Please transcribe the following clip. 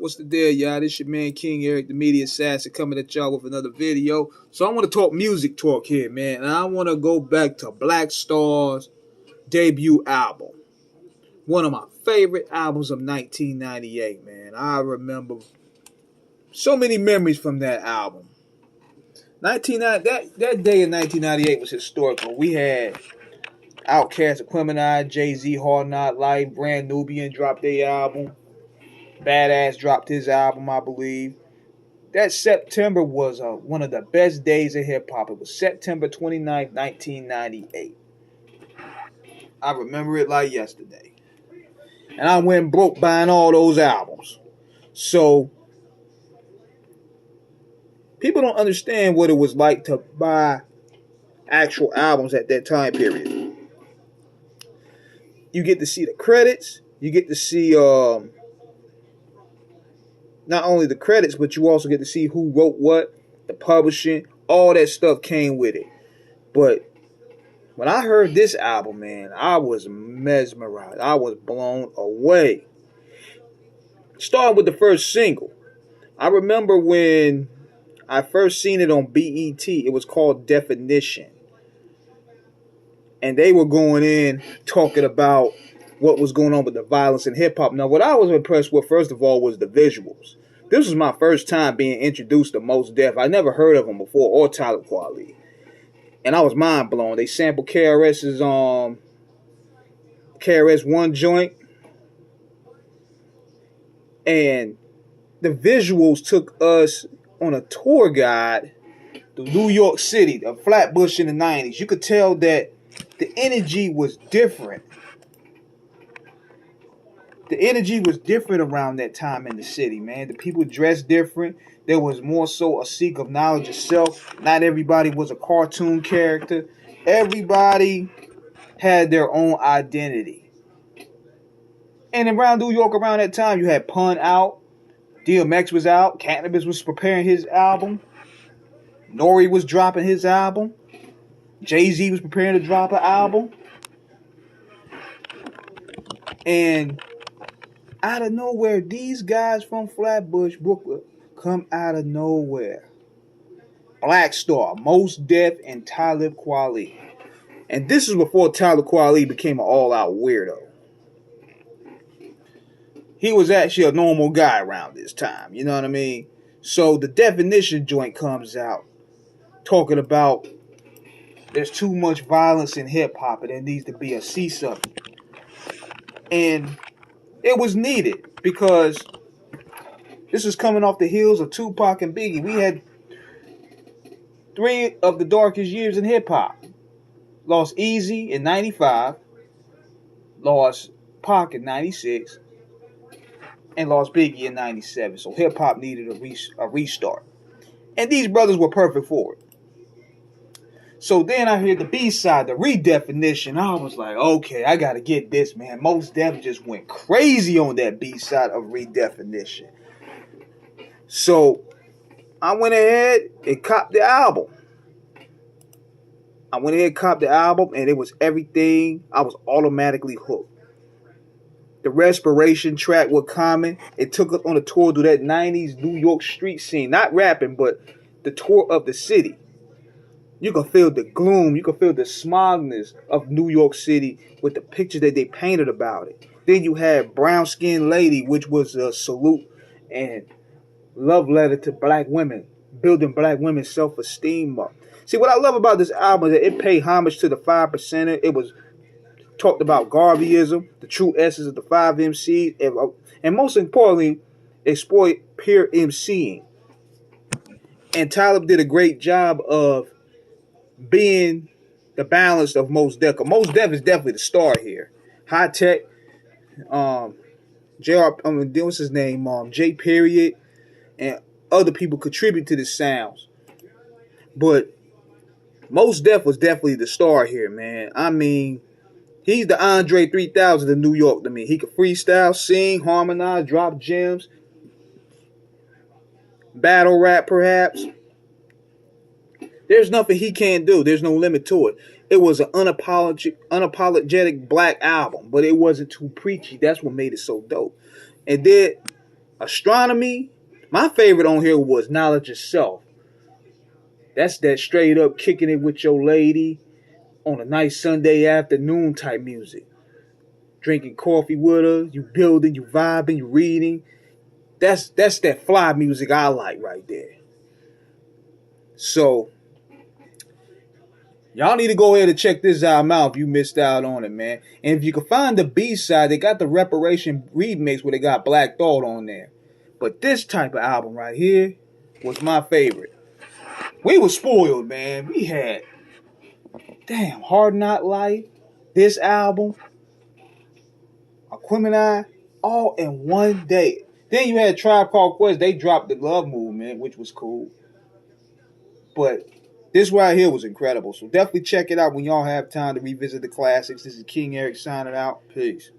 What's the deal, y'all? This your man King Eric, the media assassin, coming at y'all with another video. So I want to talk music talk here, man. And I want to go back to Blackstar's debut album. One of my favorite albums of 1998, man. I remember so many memories from that album. 1990, that day in 1998 was historical. We had Outkast, Aquemini, Jay-Z, Hard Knock Life, Brand Nubian dropped their album. Badass dropped his album, I believe. That September was one of the best days of hip-hop. It was September 29th, 1998. I remember it like yesterday. And I went broke buying all those albums. So, people don't understand what it was like to buy actual albums at that time period. You get to see the credits. You get to see not only the credits, but you also get to see who wrote what, the publishing, all that stuff came with it. But when I heard this album, man, I was mesmerized. I was blown away. Starting with the first single. I remember when I first seen it on BET, it was called Definition. And they were going in talking about what was going on with the violence in hip-hop. Now, what I was impressed with, first of all, was the visuals. This was my first time being introduced to Mos Def. I never heard of him before, or Talib Kweli. And I was mind blown. They sampled KRS's KRS-One joint. And the visuals took us on a tour guide to New York City, the Flatbush in the 90s. You could tell that the energy was different. The energy was different around that time in the city, man. The people dressed different. There was more so a seek of knowledge of self. Not everybody was a cartoon character. Everybody had their own identity. And around New York around that time, you had Pun out. DMX was out. Cannabis was preparing his album. Nori was dropping his album. Jay-Z was preparing to drop an album. And out of nowhere, these guys from Flatbush, Brooklyn, come out of nowhere. Blackstar, Mos Def, and Talib Kweli. And this is before Talib Kweli became an all-out weirdo. He was actually a normal guy around this time, you know what I mean? So the Definition joint comes out, talking about there's too much violence in hip-hop and there needs to be a cease of it. And it was needed because this was coming off the heels of Tupac and Biggie. We had three of the darkest years in hip-hop. Lost Easy in 95, lost Pac in 96, and lost Biggie in 97. So hip-hop needed a restart. And these brothers were perfect for it. So then I hear the B-side, the Redefinition. I was like, okay, I got to get this, man. Mos Def just went crazy on that B-side of Redefinition. So I went ahead and copped the album. And it was everything. I was automatically hooked. The Respiration track with Common, it took us on a tour through that 90s New York street scene. Not rapping, but the tour of the city. You can feel the gloom. You can feel the smogness of New York City with the pictures that they painted about it. Then you had Brown Skin Lady, which was a salute and love letter to black women, building black women's self-esteem up. See, what I love about this album is that it paid homage to the 5%er. It was talked about Garveyism, the true essence of the 5 MCs, and most importantly, exploit peer MCing. And Talib did a great job of being the balance of Mos Def. Mos Def is definitely the star here. High Tech, what's his name? J Period, and other people contribute to the sounds. But Mos Def was definitely the star here, man. I mean, he's the Andre 3000 of New York to me. He could freestyle, sing, harmonize, drop gems, battle rap perhaps. There's nothing he can't do. There's no limit to it. It was an unapologetic black album, but it wasn't too preachy. That's what made it so dope. And then Astronomy. My favorite on here was Knowledge of Self. That's that straight up kicking it with your lady on a nice Sunday afternoon type music. Drinking coffee with her, you building, you vibing, you reading. That's that fly music I like right there. So y'all need to go ahead and check this album out if you missed out on it, man. And if you can find the B-side, they got the Reparation remix where they got Black Thought on there. But this type of album right here was my favorite. We were spoiled, man. We had, damn, Hard Knock Life, this album, Aquemini, all in one day. Then you had Tribe Called Quest. They dropped the Love Movement, which was cool. But this right here was incredible. So definitely check it out when y'all have time to revisit the classics. This is King Eric signing out. Peace.